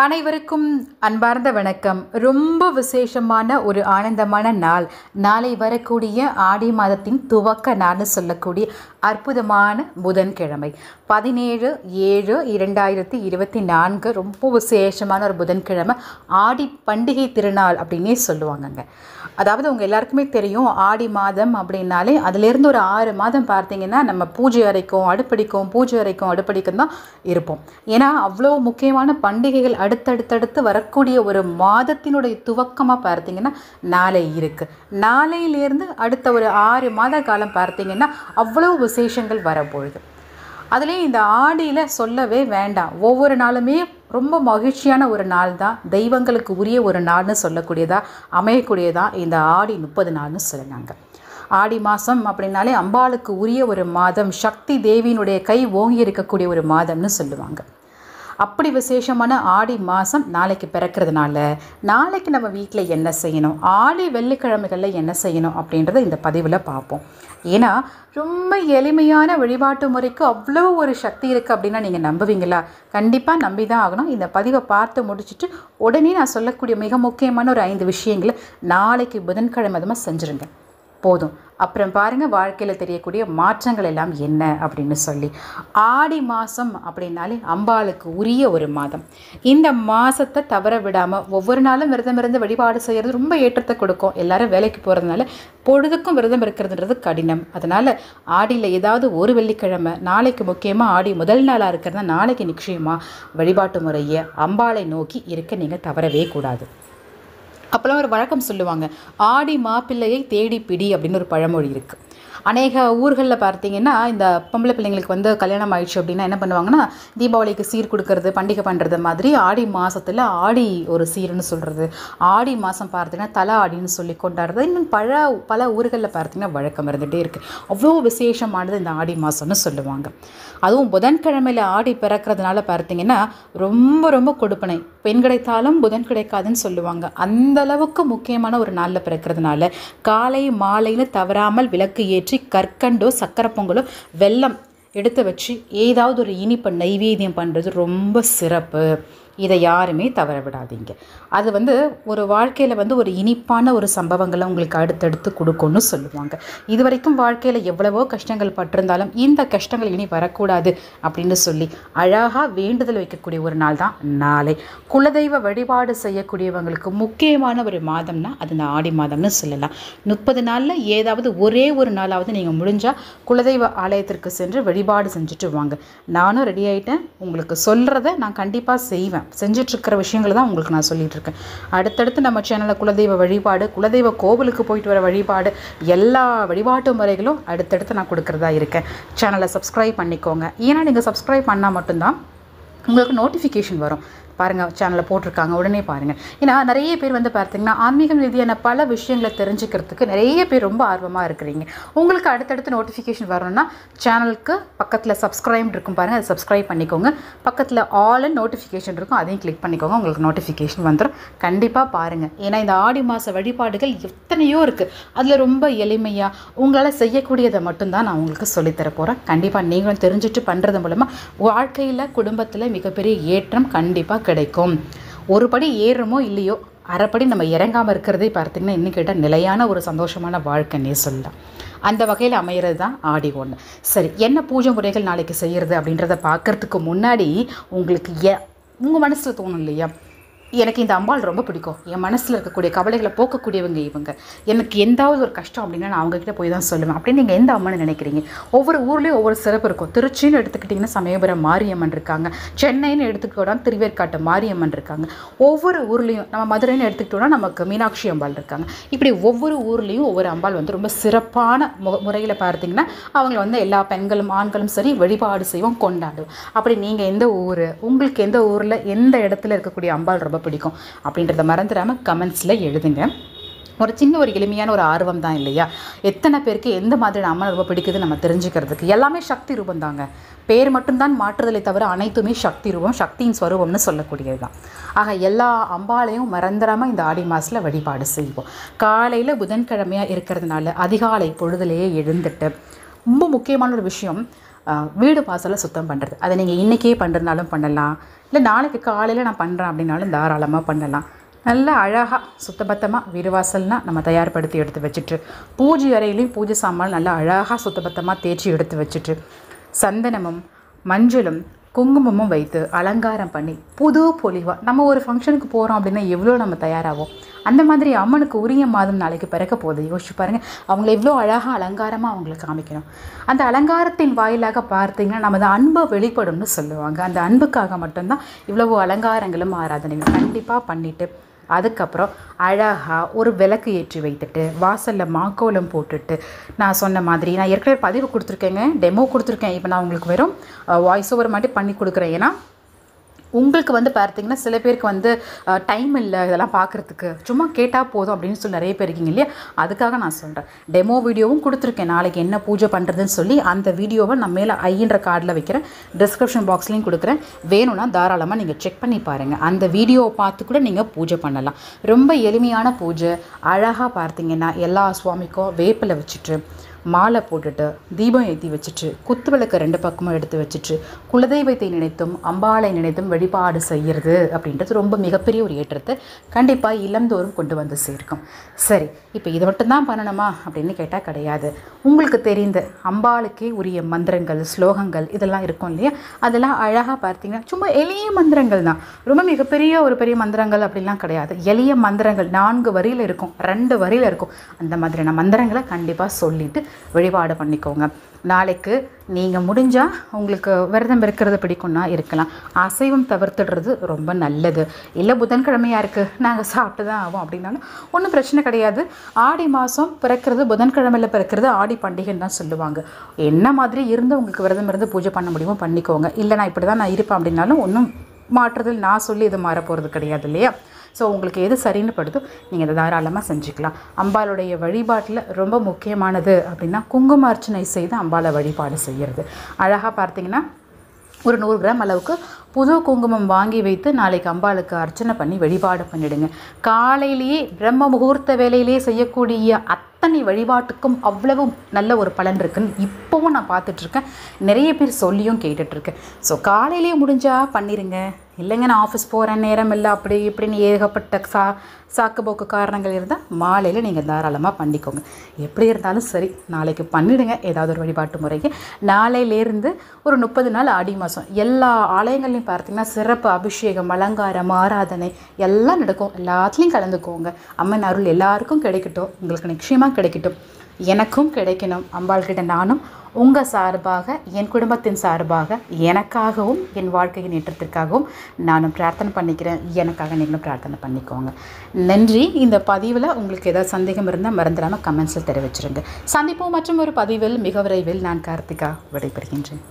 அனைவருக்கும் அன்பார்ந்த வணக்கம். ரொம்ப விசேஷமான ஒரு ஆனந்தமான நாள். நாளை வரக்கூடிய ஆடி மாதத்தின் துவக்க நாள்னு சொல்லக்கூடிய அற்புதமான புதன்கிழமை 17/7/2024 ரொம்ப விசேஷமான ஒரு புதன்கிழமை. ஆடி பண்டிகை திருநாள் அப்படின்னே சொல்லுவாங்கங்க. அதாவது உங்கள் எல்லாருக்குமே தெரியும், ஆடி மாதம் அப்படின்னாலே அதுலேருந்து ஒரு 6 மாதம் பார்த்தீங்கன்னா நம்ம பூஜை அறைக்கும் அடுப்படிக்கும் தான் இருப்போம். ஏன்னா அவ்வளோ முக்கியமான பண்டிகைகள் அடுத்தடுத்து வரக்கூடிய ஒரு மாதத்தினுடைய துவக்கமாக பார்த்தீங்கன்னா நாளை இருக்குது. நாளையிலேருந்து அடுத்த ஒரு 6 மாத காலம் பார்த்தீங்கன்னா அவ்வளோ விசேஷங்கள் வரப்பொழுது. அதுலேயும் இந்த ஆடியில் சொல்லவே வேண்டாம். ஒவ்வொரு நாளுமே ரொம்ப மகிழ்ச்சியான ஒரு நாள் தான். தெய்வங்களுக்கு உரிய ஒரு நாள்னு சொல்லக்கூடியதா அமையக்கூடியதா இந்த ஆடி 30 நாள்னு சொல்லலாங்க. ஆடி மாதம் அப்படின்னாலே அம்பாளுக்கு உரிய ஒரு மாதம், சக்தி தேவியினுடைய கை ஓங்கி இருக்கக்கூடிய ஒரு மாதம்னு சொல்லுவாங்க. அப்படி விசேஷமான ஆடி மாதம் நாளைக்கு பிறக்கிறதுனால நாளைக்கு நம்ம வீட்டில் என்ன செய்யணும், ஆடி வெள்ளிக்கிழமைகளில் என்ன செய்யணும் அப்படின்றத இந்த பதிவில் பார்ப்போம். ஏன்னா ரொம்ப எளிமையான வழிபாட்டு முறைக்கு அவ்வளோ ஒரு சக்தி இருக்குது அப்படின்னா நீங்கள் நம்புவீங்களா? கண்டிப்பாக நம்பி தான் ஆகணும். இந்த பதிவை பார்த்து முடிச்சுட்டு உடனே நான் சொல்லக்கூடிய மிக முக்கியமான ஒரு 5 விஷயங்களை நாளைக்கு புதன்கிழமை அதுமாக செஞ்சுருங்க போதும். அப்புறம் பாருங்கள் வாழ்க்கையில் தெரியக்கூடிய மாற்றங்கள் எல்லாம் என்ன அப்படின்னு சொல்லி. ஆடி மாதம் அப்படின்னாலே அம்பாளுக்கு உரிய ஒரு மாதம். இந்த மாதத்தை தவற விடாமல் ஒவ்வொரு நாளும் விரதம் இருந்து வழிபாடு செய்கிறது ரொம்ப ஏற்றத்தை கொடுக்கும். எல்லாரும் வேலைக்கு போகிறதுனால பொழுதுக்கும் விரதம் இருக்கிறதுன்றது கடினம். அதனால் ஆடியில் ஏதாவது ஒரு வெள்ளிக்கிழமை, நாளைக்கு முக்கியமாக ஆடி முதல் நாளாக இருக்கிறதா நாளைக்கு நிச்சயமாக வழிபாட்டு முறையை அம்பாளை நோக்கி இருக்க நீங்கள் தவறவே கூடாது. அப்போலாம் ஒரு வழக்கம் சொல்லுவாங்க, ஆடி மாப்பிள்ளையை தேடி பிடி அப்படின்னு ஒரு பழமொழி இருக்குது. அநேக ஊர்களில் பார்த்தீங்கன்னா இந்த பொம்பளை பிள்ளைங்களுக்கு கல்யாணம் ஆயிடுச்சு அப்படின்னா என்ன பண்ணுவாங்கன்னா, தீபாவளிக்கு சீர் கொடுக்கறது, பண்டிகை பண்ணுறது மாதிரி ஆடி மாதத்தில் ஆடி ஒரு சீர்னு சொல்கிறது, ஆடி மாதம் பார்த்தீங்கன்னா தலை ஆடின்னு சொல்லி கொண்டாடுறது இன்னும் பல ஊர்களில் பார்த்தீங்கன்னா வழக்கம் இருந்துகிட்டே இருக்குது. அவ்வளோ விசேஷமானது இந்த ஆடி மாதம்னு சொல்லுவாங்க. அதுவும் புதன்கிழமையில் ஆடி பிறக்கிறதுனால பார்த்தீங்கன்னா ரொம்ப ரொம்ப கொடுப்பனை. பெண் கிடைத்தாலும் புதன் கிடைக்காதுன்னு சொல்லுவாங்க. அந்த அளவுக்கு முக்கியமான ஒரு நாளில் பிறக்கிறதுனால காலை மாலையில் தவறாமல் விளக்கு ஏற்றி கற்கண்டோ சக்கரை பொங்கலோ வெல்லம் எடுத்து வச்சு ஏதாவது ஒரு இனிப்பை நைவேத்தியம் பண்ணுறது ரொம்ப சிறப்பு. இதை யாருமே தவற விடாதீங்க. அது ஒரு வாழ்க்கையில் ஒரு இனிப்பான ஒரு சம்பவங்களை உங்களுக்கு அடுத்தடுத்து கொடுக்கும்னு சொல்லுவாங்க. இது வரைக்கும் வாழ்க்கையில் எவ்வளவோ கஷ்டங்கள் பட்டிருந்தாலும் இந்த கஷ்டங்கள் இனி வரக்கூடாது அப்படின்னு சொல்லி அழகாக வேண்டுதல் வைக்கக்கூடிய ஒரு நாள் தான் நாளை. குலதெய்வ வழிபாடு செய்யக்கூடியவங்களுக்கு முக்கியமான ஒரு மாதம்னா அது இந்த ஆடி மாதம்னு சொல்லலாம். 30 நாளில் ஏதாவது ஒரே ஒரு நாளாவது நீங்கள் முடிஞ்சால் குலதெய்வ ஆலயத்திற்கு சென்று வழிபாடு செஞ்சுட்டு வாங்க. நானும் ரெடி ஆகிட்டேன். உங்களுக்கு சொல்கிறத நான் கண்டிப்பாக செய்வேன். செஞ்சிட்ருக்கிற விஷயங்களை தான் உங்களுக்கு நான் சொல்லிகிட்டு இருக்கேன். அடுத்தடுத்து நம்ம சேனலில் குலதெய்வ வழிபாடு, குலதெய்வ கோவிலுக்கு போயிட்டு வர வழிபாடு, எல்லா வழிபாட்டு முறைகளும் அடுத்தடுத்து நான் கொடுக்குறதா இருக்கேன். சேனலை சப்ஸ்கிரைப் பண்ணிக்கோங்க. ஏன்னா நீங்கள் சப்ஸ்கிரைப் பண்ணால் மட்டும்தான் உங்களுக்கு நோட்டிஃபிகேஷன் வரும். பாருங்கள், சேனலில் போட்டிருக்காங்க, உடனே பாருங்கள். ஏன்னா நிறைய பேர் பார்த்தீங்கன்னா ஆன்மீகம் ரீதியான பல விஷயங்களை தெரிஞ்சுக்கிறதுக்கு நிறைய பேர் ரொம்ப ஆர்வமாக இருக்கிறீங்க. உங்களுக்கு அடுத்தடுத்து நோட்டிஃபிகேஷன் வரணும்னா சேனலுக்கு பக்கத்தில் சப்ஸ்கிரைப் இருக்கும் பாருங்கள், அதை சப்ஸ்கிரைப் பண்ணிக்கோங்க. பக்கத்தில் ஆல் அண்ட் நோட்டிஃபிகேஷன் இருக்கும், அதையும் கிளிக் பண்ணிக்கோங்க. உங்களுக்கு நோட்டிஃபிகேஷன் வந்துடும். கண்டிப்பாக பாருங்கள். ஏன்னா இந்த ஆடி மாத வழிபாடுகள் எத்தனையோ இருக்குது. அதில் ரொம்ப எளிமையாக உங்களால் செய்யக்கூடியதை மட்டும்தான் நான் உங்களுக்கு சொல்லித்தர போகிறேன். கண்டிப்பாக நீங்களும் தெரிஞ்சுட்டு பண்ணுறது மூலமாக வாழ்க்கையில் குடும்பத்தில் மிகப்பெரிய ஏற்றம் கண்டிப்பாக கிடைக்கும். ஒரு படி ஏறுமோ இல்லையோ, அரைப்படி நம்ம இறங்காமல் இருக்கிறதே பார்த்திங்கன்னா இன்னும் கேட்டால் நிலையான ஒரு சந்தோஷமான வாழ்க்கைன்னே சொல்லலாம். அந்த வகையில் அமைகிறது தான் ஆடி 1. சரி, என்ன பூஜை முறைகள் நாளைக்கு செய்கிறது அப்படின்றத பார்க்குறதுக்கு முன்னாடி உங்களுக்கு உங்கள் மனசில் தோணும் இல்லையா, எனக்கு இந்த அம்பாள் ரொம்ப பிடிக்கும், என் மனசில் இருக்கக்கூடிய கவலைகளை போக்கக்கூடியவங்க இவங்க, எனக்கு எந்தாவது ஒரு கஷ்டம் அப்படின்னா நான் அவங்கக்கிட்ட போய் தான் சொல்லுவேன் அப்படின்னு நீங்கள் எந்த அம்மனை நினைக்கிறீங்க? ஒவ்வொரு ஊர்லேயும் ஒவ்வொரு சிறப்பு இருக்கும். திருச்சின்னு எடுத்துக்கிட்டிங்கன்னா சமயபுரம் மாரியம்மன் இருக்காங்க, சென்னைன்னு எடுத்துக்கிட்டோம்னா திருவேற்காட்டு மாரியம்மன் இருக்காங்க, ஒவ்வொரு ஊர்லேயும் நம்ம மதுரைன்னு எடுத்துக்கிட்டோம்னா நமக்கு மீனாட்சி அம்பாள் இருக்காங்க. இப்படி ஒவ்வொரு ஊர்லேயும் ஒவ்வொரு அம்பாள் ரொம்ப சிறப்பான முறையில் பார்த்திங்கன்னா அவங்கள எல்லா பெண்களும் ஆண்களும் சரி வழிபாடு செய்வோம், கொண்டாடுவோம். அப்படி நீங்கள் எந்த ஊர், உங்களுக்கு எந்த ஊரில் எந்த இடத்துல இருக்கக்கூடிய அம்பாள் ரொம்ப பிடிக்கும் அப்படின்றத மறந்துடாமல் கமெண்ட்ஸில் எழுதுங்க. ஒரு சின்ன ஒரு எளிமையான ஒரு ஆர்வம் தான் இல்லையா? எத்தனை பேருக்கு எந்த மாதிரி அம்மன் ரொம்ப பிடிக்குது நம்ம தெரிஞ்சுக்கிறதுக்கு. எல்லாமே சக்தி ரூபம் தாங்க, பேர் மட்டும்தான் மாற்றுதலை தவிர அனைத்துமே சக்தி ரூபம், சக்தியின் ஸ்வரூபம்னு சொல்லக்கூடியது தான். ஆக எல்லா அம்பாளையும் மறந்துடாமல் இந்த ஆடி மாதத்தில் வழிபாடு செய்வோம். காலையில் புதன்கிழமையாக இருக்கிறதுனால அதிகாலை பொழுதுலேயே எழுந்துட்டு ரொம்ப முக்கியமான ஒரு விஷயம், வீடு வாசலை சுத்தம் பண்ணுறது. அதை நீங்கள் இன்றைக்கே பண்ணுறதுனாலும் பண்ணலாம், இல்லை நாளைக்கு காலையில் நான் பண்ணுறேன் அப்படின்னாலும் தாராளமாக பண்ணலாம். நல்லா அழகாக சுத்தபத்தமாக வீடு வாசல்னால் நம்ம தயார்படுத்தி எடுத்து வச்சுட்டு, பூஜை அறையிலையும் பூஜை சாமான் நல்லா அழகாக சுத்தபத்தமாக தேய்ச்சி எடுத்து வச்சுட்டு, சந்தனமும் மஞ்சளும் குங்குமமும் வைத்து அலங்காரம் பண்ணி புது பொலிவாக நம்ம ஒரு ஃபங்க்ஷனுக்கு போகிறோம் அப்படின்னா எவ்வளோ நம்ம தயாராகும். அந்த மாதிரி அம்மனுக்கு உரிய மாதம் நாளைக்கு பிறக்க போகுது. யோசிச்சு பாருங்கள், அவங்கள எவ்வளோ அழகாக அலங்காரமாக அவங்களுக்கு காமிக்கணும். அந்த அலங்காரத்தின் வாயிலாக பார்த்தீங்கன்னா நமது அன்பை வெளிப்படும்னு சொல்லுவாங்க. அந்த அன்புக்காக மட்டும்தான் இவ்வளவு அலங்காரங்களும் ஆராதனைகளும் கண்டிப்பாக பண்ணிவிட்டு, அதுக்கப்புறம் அழகாக ஒரு விளக்கு ஏற்றி வைத்துட்டு வாசலில் மாக்கோலம் போட்டுட்டு, நான் சொன்ன மாதிரி நான் ஏற்கனவே பதிவு கொடுத்துருக்கேங்க, டெமோ கொடுத்துருக்கேன். இப்போ நான் உங்களுக்கு வெறும் வாய்ஸ் ஓவர் மட்டும் பண்ணி கொடுக்குறேன். ஏன்னா உங்களுக்கு வந்து பார்த்தீங்கன்னா சில பேருக்கு டைம் இல்லை இதெல்லாம் பார்க்குறதுக்கு, சும்மா கேட்டால் போதும் அப்படின்னு சொல்லி நிறைய பேர் இருக்கீங்க இல்லையா, அதுக்காக நான் சொல்கிறேன். டெமோ வீடியோவும் கொடுத்துருக்கேன், நாளைக்கு என்ன பூஜை பண்ணுறதுன்னு சொல்லி. அந்த வீடியோவை நான் மேலே ஐன்ற கார்டில் வைக்கிறேன், டிஸ்கிரிப்ஷன் பாக்ஸ்லேயும் கொடுக்குறேன். வேணும்னா தாராளமாக நீங்கள் செக் பண்ணி பாருங்கள். அந்த வீடியோவை பார்த்து கூட நீங்கள் பூஜை பண்ணலாம். ரொம்ப எளிமையான பூஜை. அழகாக பார்த்தீங்கன்னா எல்லா சுவாமிக்கும் வேப்பிலை வச்சுட்டு, மாலை போட்டுட்டு, தீபம் ஏற்றி வச்சுட்டு, குத்து விளக்கு 2 பக்கமும் எடுத்து வச்சுட்டு, குலதெய்வத்தை நினைத்தும் அம்பாளை நினைத்தும் வழிபாடு செய்கிறது அப்படின்றது ரொம்ப மிகப்பெரிய ஒரு ஏற்றத்தை கண்டிப்பாக இல்லந்தோறும் கொண்டு வந்து சேர்க்கும். சரி, இப்போ இதை மட்டும்தான் பண்ணணுமா அப்படின்னு கேட்டால் கிடையாது. உங்களுக்கு தெரிந்த அம்பாளுக்கே உரிய மந்திரங்கள், ஸ்லோகங்கள் இதெல்லாம் இருக்கும் இல்லையா, அதெல்லாம் அழகாக பார்த்தீங்கன்னா சும்மா எளிய மந்திரங்கள் தான், ரொம்ப மிகப்பெரிய ஒரு பெரிய மந்திரங்கள் அப்படிலாம் கிடையாது. எளிய மந்திரங்கள் 4 வரியில் இருக்கும், 2 வரியில் இருக்கும். அந்த மாதிரியான மந்திரங்களை கண்டிப்பாக சொல்லிவிட்டு வழிபாடு பண்ணிக்கோங்க. நாளைக்கு நீங்கள் முடிஞ்சால் உங்களுக்கு விரதம் இருக்கிறது பிடிக்கும்னா இருக்கலாம், அசைவம் தவிர்த்துடுறது ரொம்ப நல்லது. இல்லை புதன்கிழமையாக இருக்குது நாங்கள் சாப்பிட்டு தான் ஆகும் அப்படின்னாலும் ஒன்றும் பிரச்சனை கிடையாது. ஆடி மாதம் பிறக்கிறது புதன்கிழமையில் பிறக்கிறது ஆடி பண்டிகைன்னு தான் சொல்லுவாங்க. என்ன மாதிரி இருந்து உங்களுக்கு விரதம் இருந்து பூஜை பண்ண முடியுமோ பண்ணிக்கோங்க. இல்லை நான் இப்படி தான் நான் இருப்பேன் அப்படின்னாலும் ஒன்றும் மாற்றுதல் நான் சொல்லி இது மாற போகிறது கிடையாது இல்லையா. ஸோ உங்களுக்கு எது சரின்னு படுதோ நீங்கள் அதை தாராளமாக செஞ்சுக்கலாம். அம்பாளுடைய வழிபாட்டில் ரொம்ப முக்கியமானது அப்படின்னா குங்கும அர்ச்சனை செய்து அம்பாளை வழிபாடு செய்கிறது. அழகாக பார்த்தீங்கன்னா ஒரு 100 கிராம் அளவுக்கு புது குங்குமம் வாங்கி வைத்து நாளைக்கு அம்பாளுக்கு அர்ச்சனை பண்ணி வழிபாடு பண்ணிவிடுங்க. காலையிலேயே பிரம்ம முகூர்த்த வேலையிலேயே செய்யக்கூடிய அத்தனை வழிபாட்டுக்கும் அவ்வளவு நல்ல ஒரு பலன் இருக்குன்னு இப்போவும் நான் பார்த்துட்ருக்கேன், நிறைய பேர் சொல்லியும் கேட்டுட்ருக்கேன். ஸோ காலையிலேயே முடிஞ்சால் பண்ணிடுங்க. இல்லைங்க நான் ஆஃபீஸ் போகிறேன் நேரம் இல்லை அப்படி இப்படின்னு ஏகப்பட்ட சாக்கு போக்கு காரணங்கள் இருந்தால் மாலையில் நீங்கள் தாராளமாக பண்ணிக்கோங்க. எப்படி இருந்தாலும் சரி நாளைக்கு பண்ணிவிடுங்க ஏதாவது ஒரு வழிபாட்டு முறைக்கு. நாளையிலேருந்து ஒரு 30 நாள் ஆடி மாதம் எல்லா ஆலயங்கள்லையும் பார்த்தீங்கன்னா சிறப்பு அபிஷேகம், அலங்காரம், ஆராதனை எல்லாம் நடக்கும். எல்லாத்துலேயும் கலந்துக்கோங்க. அம்மன் அருள் எல்லாருக்கும் கிடைக்கட்டும், உங்களுக்கு நிச்சயமாக கிடைக்கட்டும், எனக்கும் கிடைக்கணும். அம்பாள்கிட்ட நானும் உங்கள் சார்பாக, என் குடும்பத்தின் சார்பாக, எனக்காகவும் என் வாழ்க்கையின் ஏற்றத்திற்காகவும் நானும் பிரார்த்தனை பண்ணிக்கிறேன். எனக்காக நீங்களும் பிரார்த்தனை பண்ணிக்கோங்க. நன்றி. இந்த பதிவில் உங்களுக்கு ஏதாவது சந்தேகம் இருந்தால் மறந்துடாமல் கமெண்ட்ஸில் தெரிவிச்சிருங்க. சந்திப்போம் மற்றும் ஒரு பதிவில் மிக விரைவில். நான் கார்த்திகா விடைபெறுகின்றேன்.